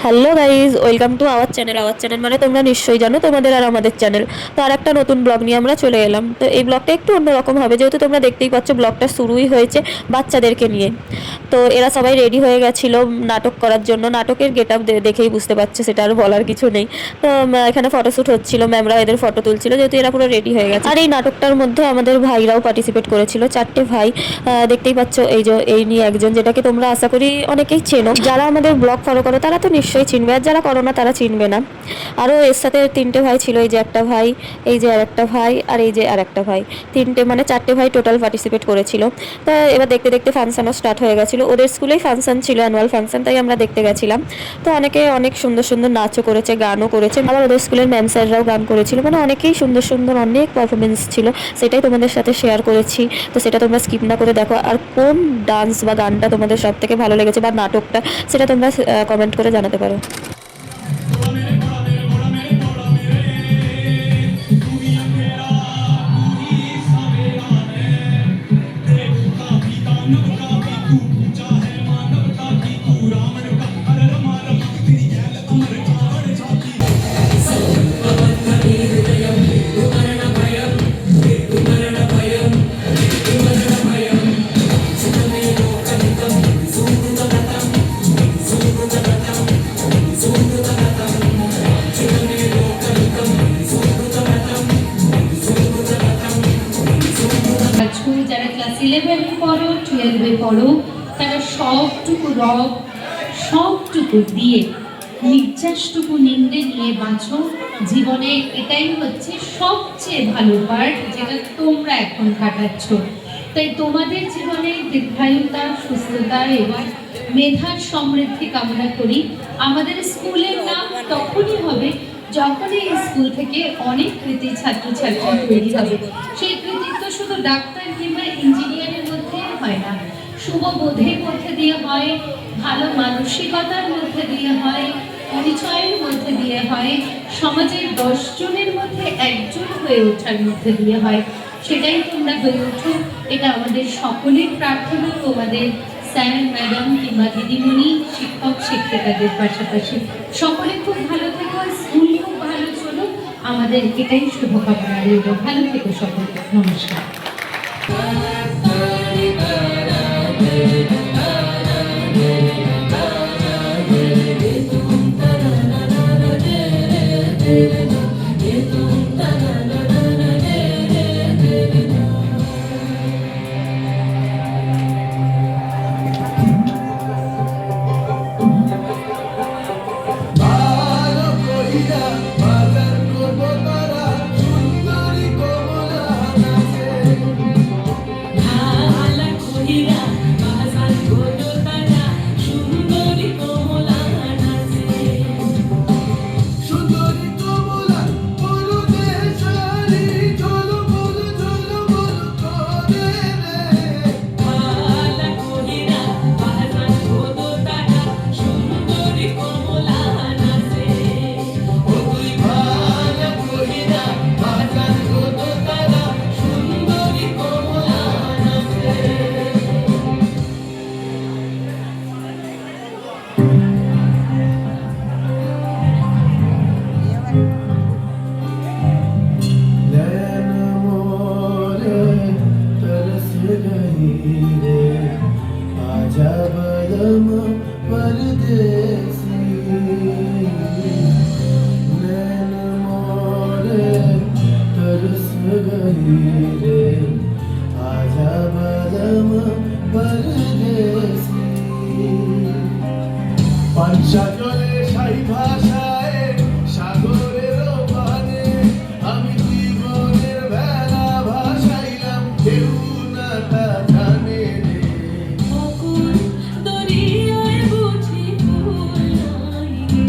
Hello guys, welcome to our channel মানে তোমরা নিশ্চয়ই জানো তোমাদের আর আমাদের চ্যানেল। তো আর একটা নতুন ব্লগ নিয়ে আমরা চলে এলাম। তো এই ব্লগটা একটু অন্যরকম হবে, যেহেতু তোমরা দেখতেই পাচ্ছ ব্লগটা শুরুই হয়েছে বাচ্চাদেরকে নিয়ে। তো এরা সবাই রেডি হয়ে গেছিলো নাটক করার জন্য। নাটকের গেট আপ দেখেই বুঝতে পারছে, সেটা আর বলার কিছু নেই। তো এখানে ফটোশ্যুট হচ্ছিল, ম্যামরা এদের ফটো তুলছিল, যেহেতু এরা পুরো রেডি হয়ে গেছে। আর এই নাটকটার মধ্যে আমাদের ভাইরাও পার্টিসিপেট করেছিল, 4টে ভাই। দেখতেই পাচ্ছ এই নিয়ে একজন, যেটাকে তোমরা আশা করি অনেকেই চেনো। যারা আমাদের ব্লগ ফলো করো তারা তো নিশ্চয়ই চিনবে, আর যারা করো না তারা চিনবে না। আরও এর সাথে 3টে ভাই ছিল, এই যে একটা ভাই, এই যে আর একটা ভাই, আর এই যে আর একটা ভাই। 3টে মানে 4টে ভাই টোটাল পার্টিসিপেট করেছিল। তা এবার দেখতে দেখতে ফাংশনও স্টার্ট হয়ে গেছিলো। ওদের স্কুলেই ফাংশন ছিল, অ্যানুয়াল ফাংশন, তাই আমরা দেখতে গেছিলাম। তো অনেকে অনেক সুন্দর সুন্দর নাচও করেছে, গানও করেছে। আবার ওদের স্কুলের ম্যাম স্যাররাও গান করেছিল, মানে অনেকেই সুন্দর সুন্দর অনেক পারফরমেন্স ছিল। সেটাই তোমাদের সাথে শেয়ার করেছি। তো সেটা তোমরা স্কিপ না করে দেখো। আর কোন ডান্স বা গানটা তোমাদের সব থেকে ভালো লেগেছে বা নাটকটা, সেটা তোমরা কমেন্ট করে জানাতে পারো। যারা ক্লাস 11 পড়ো, 12 পড়ো, তারা সবটুকু দিয়ে নির্যাসটুকু নিন্দে নিয়ে বাঁচো। জীবনে এটাই হচ্ছে সবচেয়ে ভালো পার্ট, যেটা তোমরা এখন কাটাচ্ছ। তাই তোমাদের জীবনে দীর্ঘায়ুতা, সুস্থতা এবং মেধার সমৃদ্ধি কামনা করি। আমাদের স্কুলের নাম তখনই হবে যখন এই স্কুল থেকে অনেক কৃতি ছাত্রছাত্রী তৈরি হবে। সেই কৃতিত্ব শুধু ডাক্তার কিংবা ইঞ্জিনিয়ারের মধ্যে হয় না, শুভবোধের মধ্যে দিয়ে হয়, ভালো মানসিকতার মধ্যে দিয়ে হয়, পরিচয়ের মধ্যে দিয়ে হয়, সমাজের 10 জনের মধ্যে একজন হয়ে ওঠার মধ্যে দিয়ে হয়। সেটাই তোমরা হয়ে ওঠো, এটা আমাদের সকলের প্রার্থনা। তোমাদের স্যার, ম্যাডাম কিংবা দিদিমণি, শিক্ষক শিক্ষিকাদের পাশাপাশি সকলে খুব ভালো থেকো, স্কুল খুব ভালো চলো, আমাদের এটাই শুভকামনা রইল। ভালো থেকো সকলে, নমস্কার। পাঞ্চাজলে সাই ভাষায় সাগরের পানে আমি জীবনের বেলা ভাসাইলাম, কেউ না তা জানে রে। অকুল দরিয়ায় বুঝি ভুল নাই রে,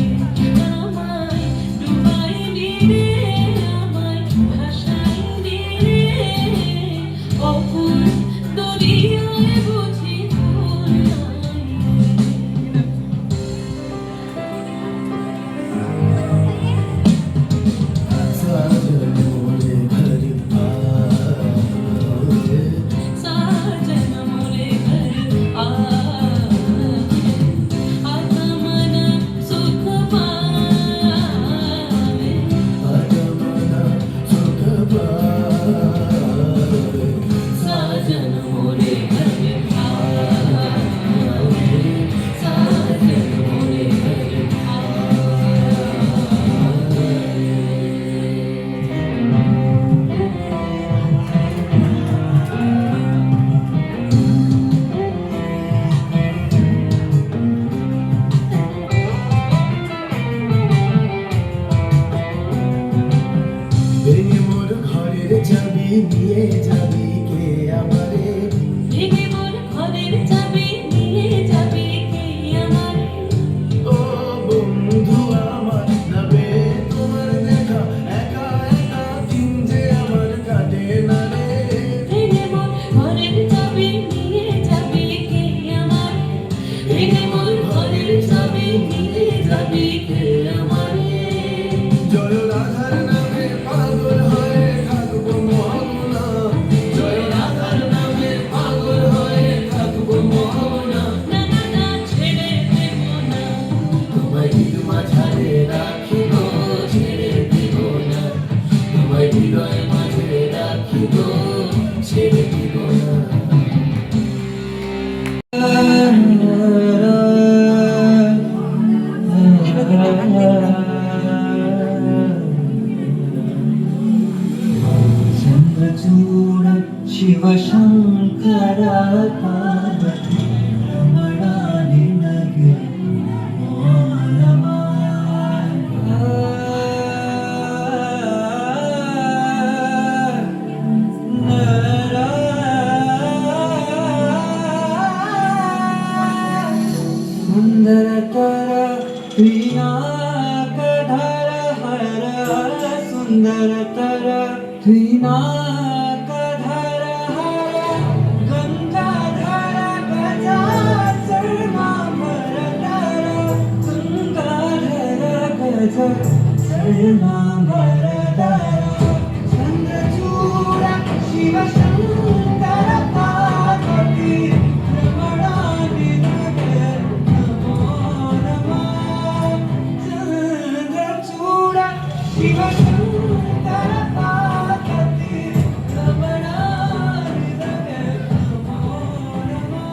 আমায় ডুবাইনি রে, আমায় ভাসাইনি রে। অকুল দরিয়ায় বুঝি ভুল নাই রে। নিয়ে যাবি কে আমারে ভেঙে মোর ঘরের চাবি নিয়ে যাবি কে আমার ও বন্ধু আমার নাবে তোমার দেখা একা একা দিন যে আমার কাটে না রে ভেঙে মোর ঘরের চাবি নিয়ে যাবি কে আমার ভেঙে মোর ঘরের চাবি নিয়ে যাবি কে আমার জয় রাধার নামে পাগল হয়ে থাকবো মোহনা জয় রাধার নামে পাগল হয়ে থাকবো মোহনা না না না ছেড়ে দেব না তোমায় হৃদ মাঝারে রাখিব ছেড়ে দিব না তোমায় হৃদয় মাঝে রাখিব ছেড়ে দিব না చంద్రచూడ శివశంకర పార్వతి రమణ నినగే సుందరతర త్రినాకధర హర సుందరతర త్రినాకధర హర గంగాధర గజా శర్మాంబరధర గంగాధర గజ శర్మాంబరధర చంద్రచూడ శివశంకర పార్వతి రమణ నినగే నమో నమః చంద్రచూడ శివశంకర పార్వతి రమణ నినగే నమో నమః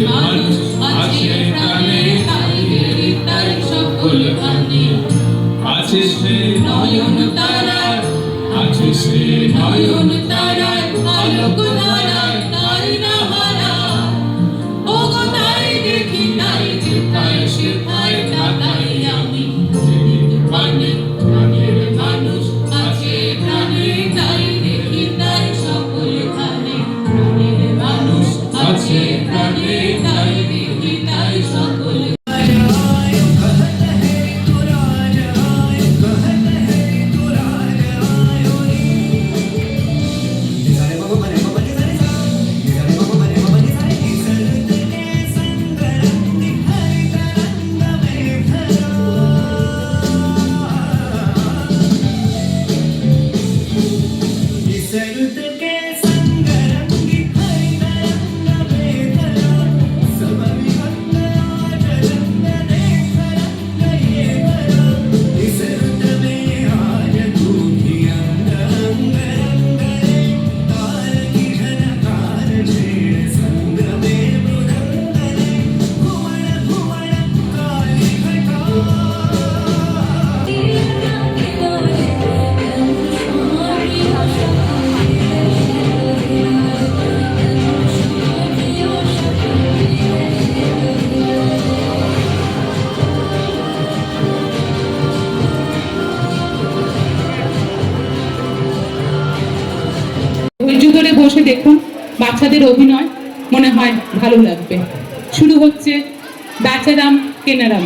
মানুষ আছে প্রাণে তাই সকল প্রাণী আছে সে নয়ন তারায় আছে সে নয়ন তারায় আলোক ধারায় তাই না হারা ও গো তাই দেখি তাই তাই সে তাই তাই আমি প্রাণে প্রাণের মানুষ আছে প্রাণে তাই দেখি তাই সকল প্রাণে প্রাণের মানুষ আছে প্রাণে তাই দেখি তাই সকল Sare bago দেখুন বাচ্চাদের অভিনয়, মনে হয় ভালো লাগবে। শুরু হচ্ছে বেচারাম কেনারাম।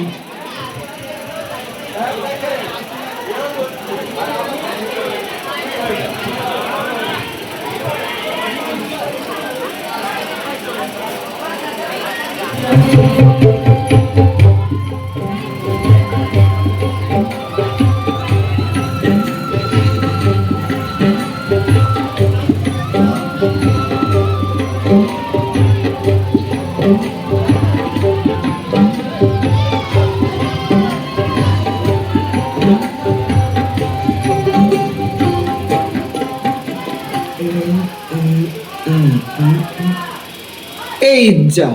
এই যা,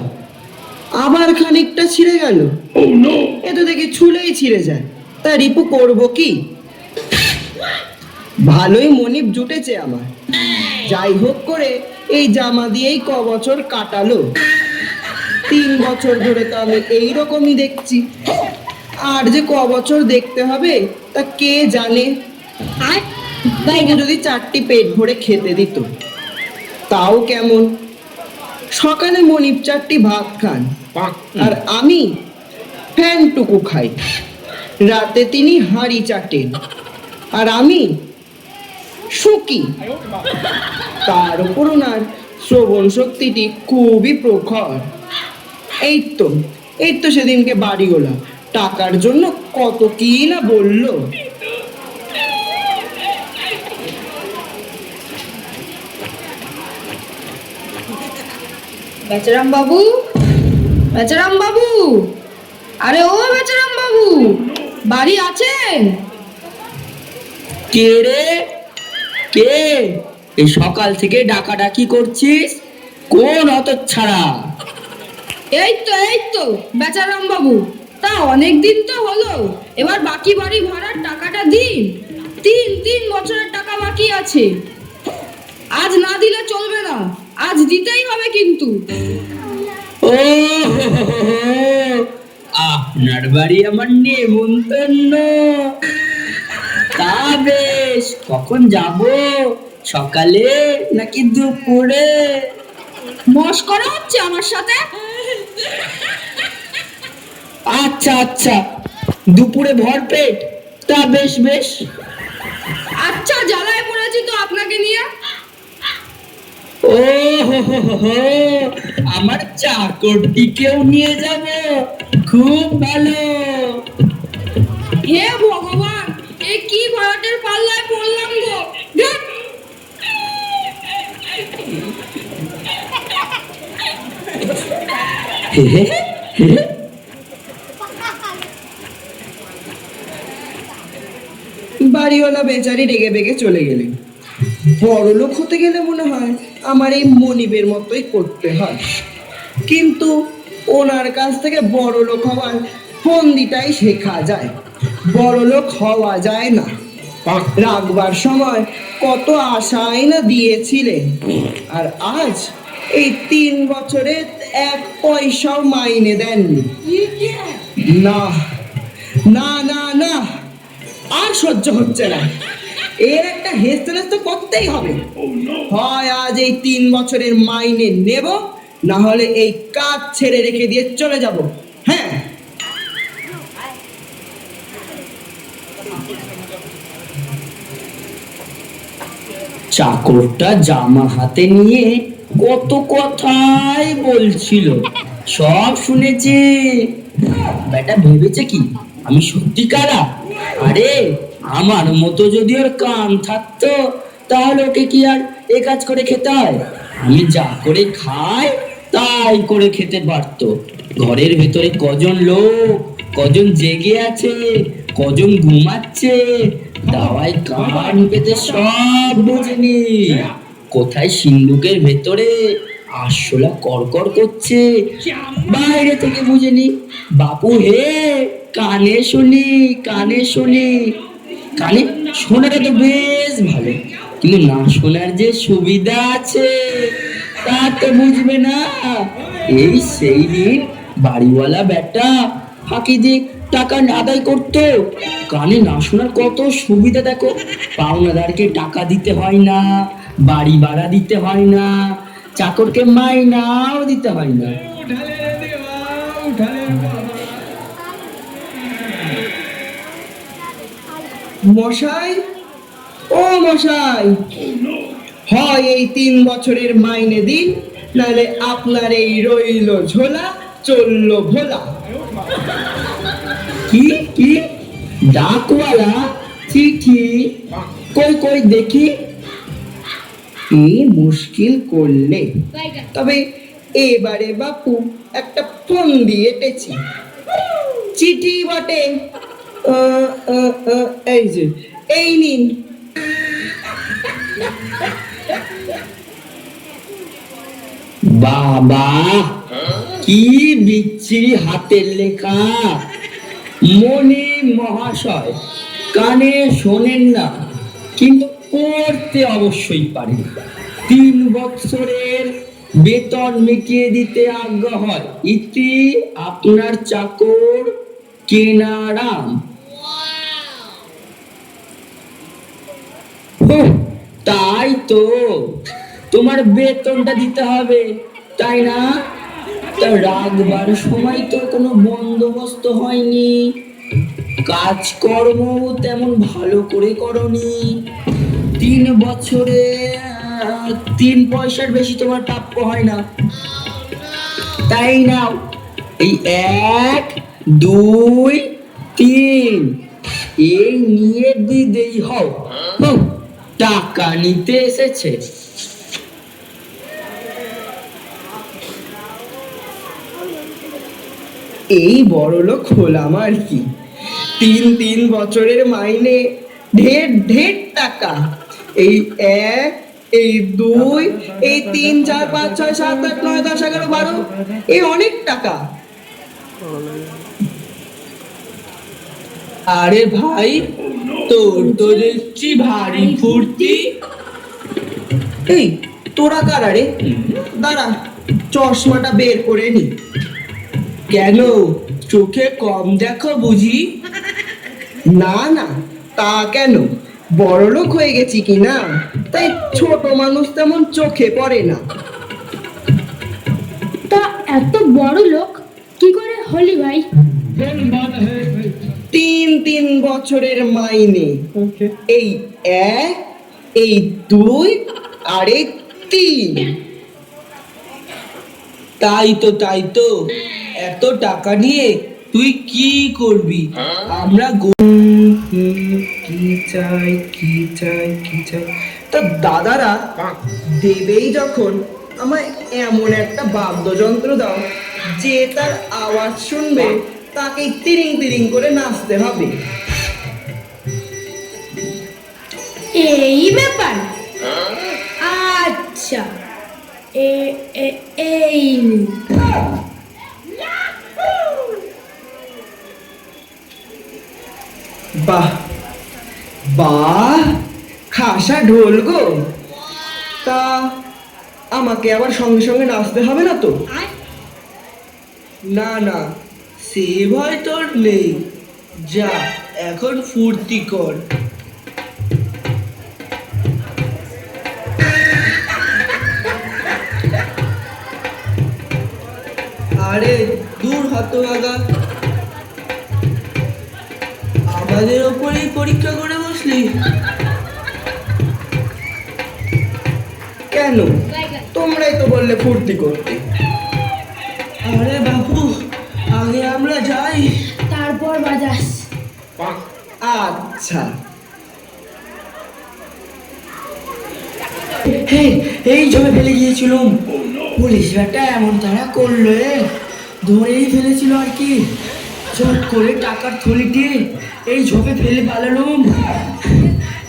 আবার খানিকটা ছিঁড়ে গেল। এ তো দেখি ছুলেই ছিঁড়ে যায়। তা রিপু করবো কি? ভালোই মনিব জুটেছে আমার। যাই হোক করে এই জামা দিয়েই ক বছর কাটালো। 3 বছর ধরে তো আমি এইরকমই দেখছি। আর যে ক বছর দেখতে হবে তা কে জানে। তবু যদি 4টি পেট ভরে খেতে দিত তাও কেমন। সকালে মনিব 4টি ভাত খান, আর আমি ফ্যানটুকু খাই। রাতে তিনি হাঁড়ি চাটেন, আর আমি শুকি। তার উপর ওনার শ্রবণ শক্তিটি খুবই প্রখর। এই তো সেদিনকে বাড়িওয়ালা টাকার জন্য কত কি না বললো। বেচারাম বাবু, বেচারাম বাবু, আরে ও বেচারাম বাবু, বাড়ি আছেন? কে রে? কে? এই সকাল থেকে ডাকাডাকি করছিস? কোন হতচ্ছাড়া? এই তো বেচারাম বাবু, তা অনেক দিন তো হলো। এবার বাকি বাড়ি ভাড়ার টাকাটা দিন। 3 বছরের টাকা বাকি আছে। আজ না দিলে চলবে না, আজ দিতেই হবে কিন্তু। ও আপনার বাড়ি আমার নেমন্তন্ন। তা বেশ, কখন যাব? সকালে নাকি দুপুরে? মস্করা হচ্ছে আমার সাথে? আচ্ছা, দুপুরে ভরপেট। তা বেশ বেশ। আচ্ছা, জ্বালায় পড়েছি তো আপনাকে নিয়ে। ও হো, আমার চাকরটিকেও নিয়ে যাব? খুব ভালো। হে ভগবান, এ কি ভাড়াটের পাল্লায় পড়লাম গো। ধ্যাৎ। বাড়িওয়ালা বেচারি রেগে বেগে চলে গেলেন। বড় লোক হতে গেলে মনে হয় আমার এই মনিবের মতোই করতে হয়, কিন্তু ওনার কাছ থেকে বড় লোক হওয়ার ফন্দিটাই শেখা যায়, বড় লোক হওয়া যায় না। রাখবার সময় কত আশাই না দিয়েছিলেন, আর আজ এই 3 বছরে 1 পয়সাও মাইনে দেননি। না না না না, আর সহ্য হচ্ছে না। এর একটা হেস্তনেস্ত করতেই হবে। হয় আজ এই 3 বছরের মাইনে নেব, না হলে এই কাজ ছেড়ে রেখে দিয়ে চলে যাব। হ্যাঁ, চাকরটা জামা হাতে নিয়ে কত কথাই বলছিল, সব শুনেছে। বেটা ভেবেছে কি আমি সত্যিকারা? আরে আমার মতো যদি ওর কান থাকতো তাহলে ওকে কি আর এ কাজ করে খেতে হয়? আমি যা করে খাই তাই করে খেতে পারতো। ঘরের ভেতরে কজন লোক, কজন জেগে আছে, কজন ঘুমাচ্ছে, দাওয়ায় কান পেতে সব বুঝেনি। কোথায় সিন্ধুকের ভেতরে আরশোলা করকর করছে, বাইরে থেকে বুঝেনি। বাপু হে, কানে শুনি, কানে শুনি। কানে শোনাটা তো বেশ ভালো, কিন্তু না শোনার যে সুবিধা আছে তা তো বুঝবে না। এই সেই দিন বাড়িওয়ালা বেটা ফাঁকি দিয়ে টাকা আদায় করতো। কানে না শোনার কত সুবিধা দেখো। পাওনাদারকে টাকা দিতে হয় না, বাড়ি ভাড়া দিতে হয় না, চাকরকে মাইনাও দিতে হয় না। উঠালে রে দেওয়া, উঠালে রে বাবা। মশাই, ও মশাই, হয় এই 3 বছরের মাইনে দিন, নাহলে আপনার এই রইল ঝোলা, চললো ভোলা। কি কি ডাকওয়ালা চিঠি? কই কই দেখি। এই মুশকিল করলে, তবে এবারে বাপু একটা ফোন দিয়ে এটেছি। চিঠি বটে, এই যে, এই নিন। বাবা, কি বিচ্ছিরি হাতের লেখা। মনি মহাশয় কানে শোনেন না, কিন্তু পড়তে অবশ্যই পারেন। 3 বছরের বেতন মিটিয়ে দিতে আজ্ঞা হয়। ইতি আপনার চাকর কেনারাম। হুঁ, তাই তো, তোমার বেতনটা দিতে হবে, তাই না? তা রাখবার সময় তো কোনো বন্দোবস্ত হয়নি, কাজকর্ম তেমন ভালো করে করনি। 3 বছরে 3 পয়সার বেশি তোমার প্রাপ্য হয় না, তাই নাও এই 1 2 3 এই নিয়ে দিদেই হও। হুঁ, টাকা নিতে এসেছে। এই বড় লোক হলাম আর কি। 3 বছরের মাইনে, ঢের ঢের টাকা। এই 1, এই 2, এই 3 4 5 6 7 8 9 10 11 12, এই অনেক টাকা। আরে ভাই, তোর তো দেখছি ভারী ফুর্তি। এই তোরা কারা রে? দাঁড়া, চশমাটা বের করে নি। কেন, চোখে কম দেখো বুঝি? না না, তা কেন, বড়লোক হয়ে গেছি কি না, তাই ছোট মানুষ তেমন চোখে পড়ে না। তা এত বড় লোক কি করে হলি ভাই? 3 বছরের মাইনে, এই 1, এই 2 আর এই 3। তাই তো তাই তো, এত টাকা নিয়ে তুই কি করবি? আমরা কি চাই কি চাই কি চাই, তা দাদারা দেবেই যখন, আমায় এমন একটা বাদ্যযন্ত্র দাও যে তার আওয়াজ শুনবে তাকে তিরিং তিরিং করে নাচতে হবে। এই ব্যাপার, আচ্ছা, এই নিন। বাহ বাহ, খাসা ঢোল গো। তা আমাকে আবার সঙ্গে সঙ্গে নাচতে হবে না তো? না না, সে ভয় তোর নেই, যা এখন ফুর্তি কর। আরে দূর হতভাগা, আমাদের ওপরেই পরীক্ষা করে বসলি কেন? তোমরাই তো বললে ফুর্তি করতে। আরে বাবু, আগে আমরা যাই, তারপর বাজাস। আচ্ছা। এই জমে ফেলে গিয়েছিলাম, পুলিশ ব্যাটা এমন তারা করলো, ধরেই ফেলেছিল আর কি। চট করে টাকার থলিটি এই ঝোপে ফেলে পালালুম,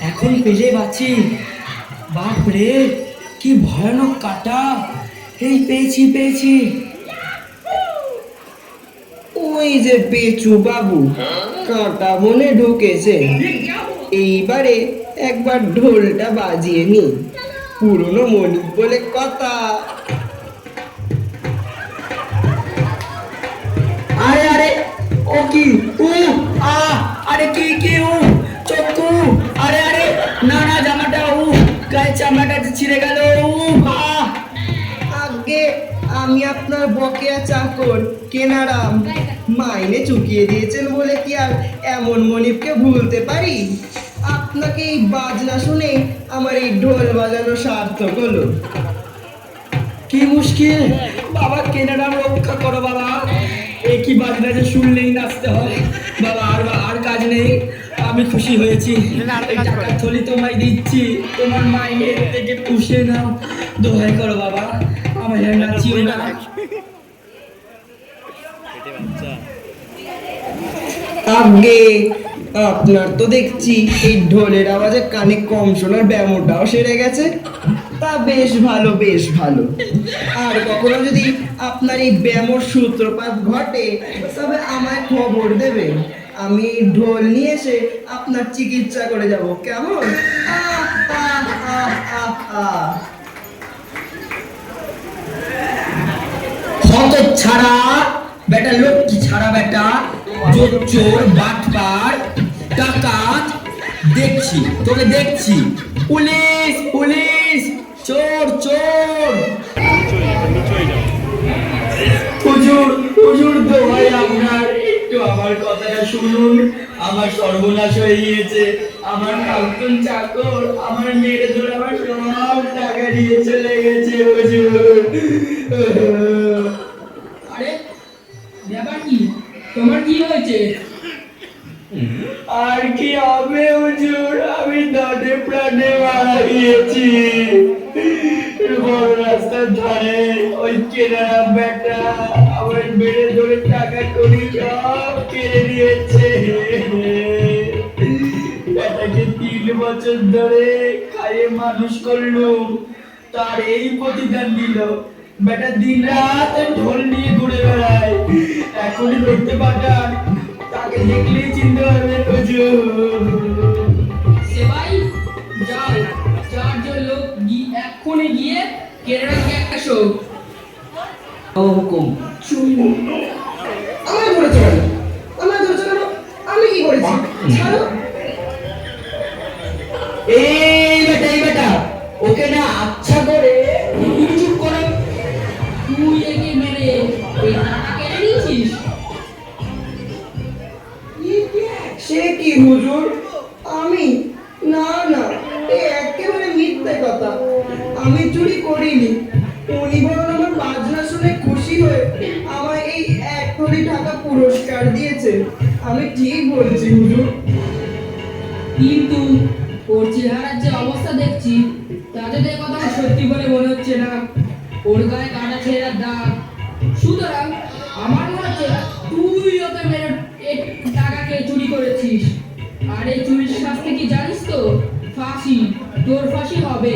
এখন পেলে বাঁচি। বাপরে, কি ভয়ানক কাটা। এই পেয়েছি পেয়েছি, ওই যে পেঁচু বাবু, কাঁটা মনে ঢুকেছে। এইবারে একবার ঢোলটা বাজিয়ে নি, পুরনো মনি বলে কথা। আরে আরে, ও কি, ও আরে কি কি, ও চক্ষু, আরে আরে, না না, জামাটা, গায়ে চামড়াটা ছিঁড়ে গেল। বাহ! আগে আমি আপনার বকেয়া চাকর কেনারাম, মাইনে চুকিয়ে দিয়েছেন বলে কি আর এমন মনিবকে ভুলতে পারি? আপনাকে এই বাজনা শুনে আমার এই ঢোল বাজানো সার্থক হলো। কি মুশকিল বাবা, কেনারাম রক্ষা করো বাবা। একই বাজনা যে শুনলেই নাচতে হয় বাবা। আর কাজ নেই, আমি খুশি হয়েছি। এই টাকার থলি তোমায় দিচ্ছি, তোমার মাইনের থেকে পুষে নাও। দোহাই করো বাবা, আমার নাচিও না। আগে আপনার তো দেখছি এই ঢোলের আওয়াজে কানে কম শোনার ব্যামোটাও সেরে গেছে। তা বেশ ভালো, বেশ ভালো। আর কখনো যদি আপনার এই ব্যামোর সূত্রপাত ঘটে তবে আমায় খবর দেবে। আমি ঢোল নিয়ে এসে আপনার চিকিৎসা করে যাব, কেমন? আহ, আহ, আহ, আহ, আহ। হত ছাড়া বেটা, লক্ষ্মী ছাড়া বেটা, চোর বাটপার ডাকাত, দেখছি তোকে দেখছি। পুলিশ পুলিশ, চোর চোর। হুজুর হুজুর, দোহাই আপনার, একটু আমার কথাটা শুনুন। আমার সর্বনাশ হয়ে গিয়েছে। আমার প্রাক্তন চাকর আমার মেরে ধরে আমার সব টাকা নিয়ে চলে গেছে হুজুর। আরে ব্যাপার কি? তোমার কি হয়েছে? আর কি হবে হুজুর, আমি দনে প্রাণে মারা গিয়েছি। বড় রাস্তার ধারে ওই কেনারাম বেটা আমার মেরে ধরে টাকা করি সব কেড়ে নিয়েছে। বেটাকে 3 বছর ধরে খাইয়ে মানুষ করলুম, তার এই প্রতিদান দিল। বেটা দিন রাত ঢোল নিয়ে ঘুরে বেড়ায়। এখনই ধরতে পাঠান, তাকে দেখলেই চিনতে পারবেন হুজুর। সেবাই যাও, 4 জন লোক এক্ষুনি গিয়ে কেনারামকে একটা শোক। হুকুম। আমায় ধরেছে কেন? আমায় ধরেছে কেন? আমি কি করেছি? ছাড়ো। এই বেটা ওকে না আচ্ছা করে চুপ করো। তুই একে মেরে এই টাকা কেড়ে নিয়েছিস? সে কি হুজুর, আমি? না না, এ একেবারে মিথ্যে কথা। আমি চুরি করিনি। উনি বরং আমার বাজনা শুনে খুশি হয়ে আমায় এই 1 কোটি টাকা পুরস্কার দিয়েছে। আমি ঠিক বলছি হুজুর। কিন্তু ওর চেহারার যে অবস্থা দেখছি তাতে তো কথা সত্যি বলে মনে হচ্ছে না। ওর গায়ে কাটা ছেঁড়ার দাগ। সুতরাং আমার মনে হচ্ছে তুই ওকে মেরে এই টাকাকে চুরি করেছিস। আর এই চুরির শাস্তি কি জানিস তো? ফাঁসি। তোর ফাঁসি হবে।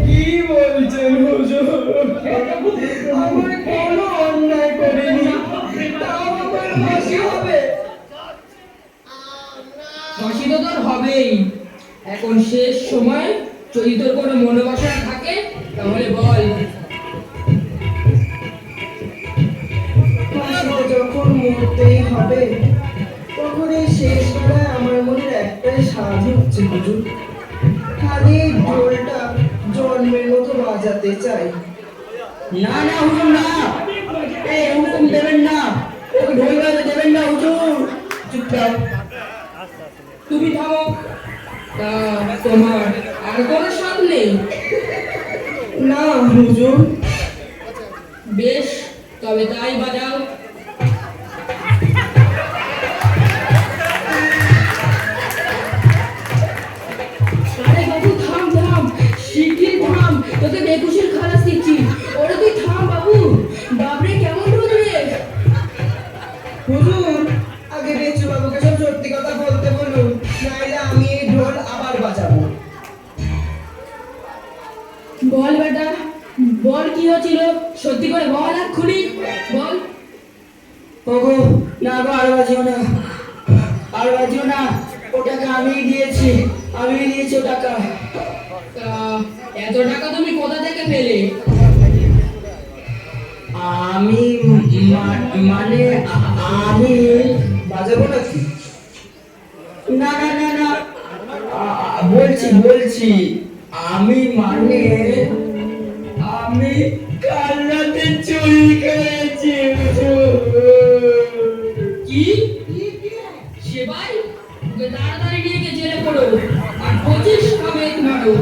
কি বলছেন হুজুর? আমার কোনো অন্যায় করিনি, তাও আমার ফাঁসি হবে? ফাঁসি তো তোর হবেই। এখন শেষ সময়, যদি তোর কোনো মনোবাসনা থাকে তাহলে বল। যখন মরতেই হবে তখন এই শেষ বেলায় আমার মনের একটাই সাধ হচ্ছে হুজুর, খালি এই ঢোলটা জন্মের মতো বাজাতে চাই। না না হুজুর না, এই হুকুম দেবেন না, ওকে ঢোল বাজাতে দেবেন না হুজুর। চুপচাপ। তুমি থামো। তা তোমার আর কোনো সাধ নেই? না হুজুর। বেশ, তবে তাই বাজাও। আরে বাবু থাম থাম, শিগগির থাম, তোকে বেকুশের খালাস দিচ্ছি। ওরে তুই থাম বাবু। বাবরে কেমন রোদ রে। হুজুর, আগে বেচু বাবুকে সব সত্যি কথা বলতে বলুন, নাইলে আমি এই ঢোল আবার বাজাবো। বল বেটা, বল কি হয়েছিল? সত্যি করে বল, এক্ষুনি বল। ওগো না গো, আর বাজিও না, আর বাজিও না। ও টাকা আমিই দিয়েছি ও টাকা। তা এত টাকা তুমি কোথা থেকে পেলে? আমি মানে আমি বাজাবো নাকি? না না না না, বলছি আমি মানে আমি কাল রাতে চুরি করেছি। কি সেবাই তাড়াতাড়ি নিয়ে গিয়ে জেলে পড়ো আর 25 কামে মারো।